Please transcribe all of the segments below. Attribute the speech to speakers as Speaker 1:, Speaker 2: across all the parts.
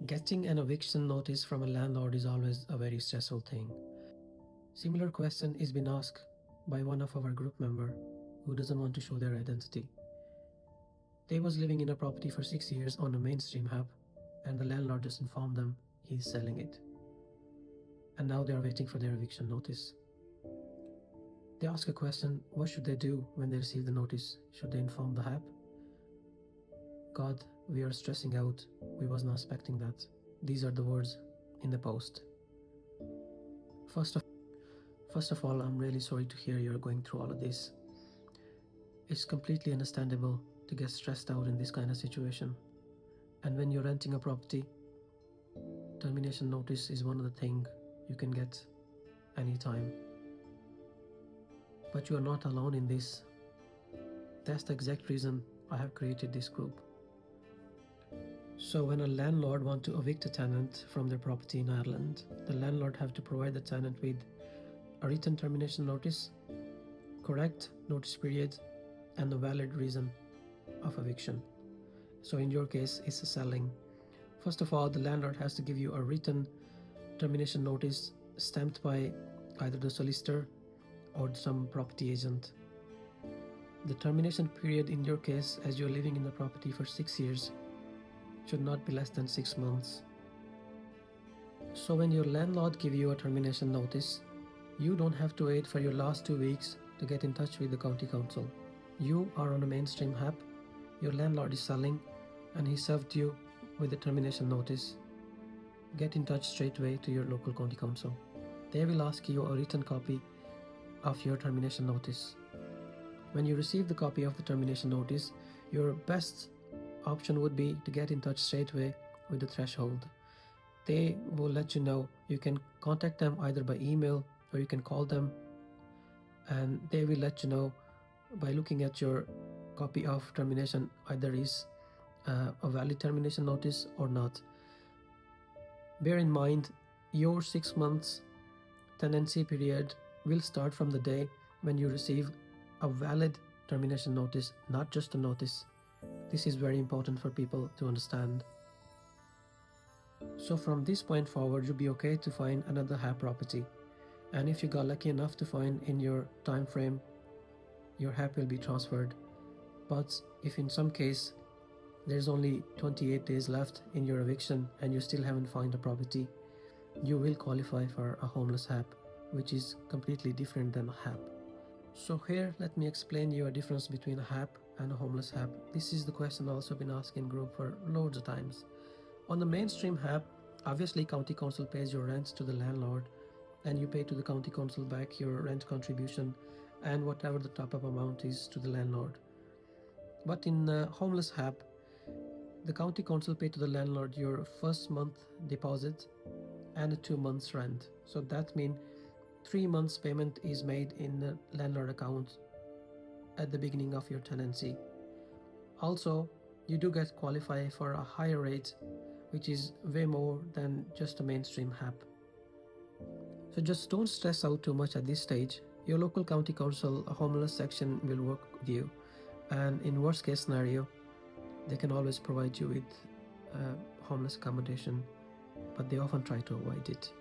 Speaker 1: Getting an eviction notice from a landlord is always a very stressful thing. Similar question is been asked by one of our group member who doesn't want to show their identity. They was living in a property for 6 years on a mainstream hub, and the landlord just informed them he's selling it. And now they are waiting for their eviction notice. They ask a question, what should they do when they receive the notice? Should they inform the hub? God, we are stressing out. We was not expecting that. These are the words in the post. First of all, I'm really sorry to hear you're going through all of this. It's completely understandable to get stressed out in this kind of situation. And when you're renting a property, termination notice is one of the things you can get anytime. But you are not alone in this. That's the exact reason I have created this group. So when a landlord wants to evict a tenant from their property in Ireland, the landlord have to provide the tenant with a written termination notice, correct notice period, and a valid reason of eviction. So in your case, it's a selling. First of all, the landlord has to give you a written termination notice stamped by either the solicitor or some property agent. The termination period in your case, as you're living in the property for 6 years, should not be less than 6 months. So when your landlord give you a termination notice, you don't have to wait for your last 2 weeks to get in touch with the county council. You are on a mainstream hub, your landlord is selling, and he served you with the termination notice. Get in touch straight away to your local county council. They will ask you a written copy of your termination notice. When you receive the copy of the termination notice, your best option would be to get in touch straight away with the threshold. They will let you know. You can contact them either by email or you can call them, and they will let you know by looking at your copy of termination either is a valid termination notice or not. Bear in mind, your 6 months tenancy period will start from the day when you receive a valid termination notice, not just a notice. This is very important for people to understand. So from this point forward, you'll be okay to find another HAB property. And if you got lucky enough to find in your time frame, your HAB will be transferred. But if in some case there's only 28 days left in your eviction and you still haven't found a property, you will qualify for a homeless HAB, which is completely different than a HAB. So here, let me explain you a difference between a HAB and a homeless HAB. This is the question also been asked in group for loads of times. On the mainstream HAB, obviously county council pays your rent to the landlord, and you pay to the county council back your rent contribution and whatever the top-up amount is to the landlord. But in homeless HAB, the county council pay to the landlord your first month deposit and a 2 months rent. So that means 3 months payment is made in the landlord account at the beginning of your tenancy. Also, you do get qualify for a higher rate, which is way more than just a mainstream HAB. So just don't stress out too much at this stage. Your local county council homeless section will work with you, and in worst case scenario, they can always provide you with homeless accommodation, but they often try to avoid it.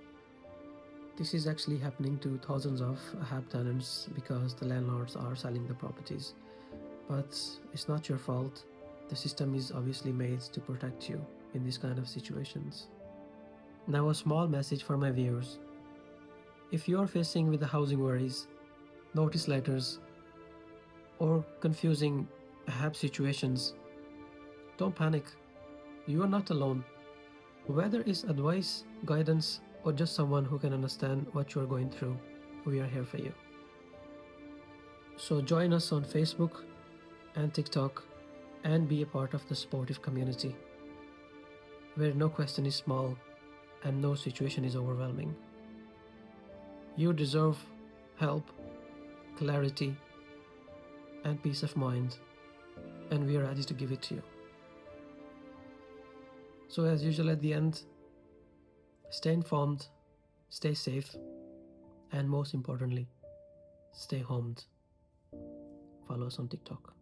Speaker 1: This is actually happening to thousands of HAB tenants because the landlords are selling the properties. But it's not your fault. The system is obviously made to protect you in these kind of situations. Now a small message for my viewers. If you are facing with the housing worries, notice letters, or confusing HAB situations, don't panic. You are not alone. Whether it's advice, guidance, or just someone who can understand what you are going through, we are here for you. So join us on Facebook and TikTok and be a part of the supportive community, where no question is small and no situation is overwhelming. You deserve help, clarity, and peace of mind, and we are ready to give it to you. So as usual at the end, stay informed, stay safe, and most importantly, stay homed. Follow us on TikTok.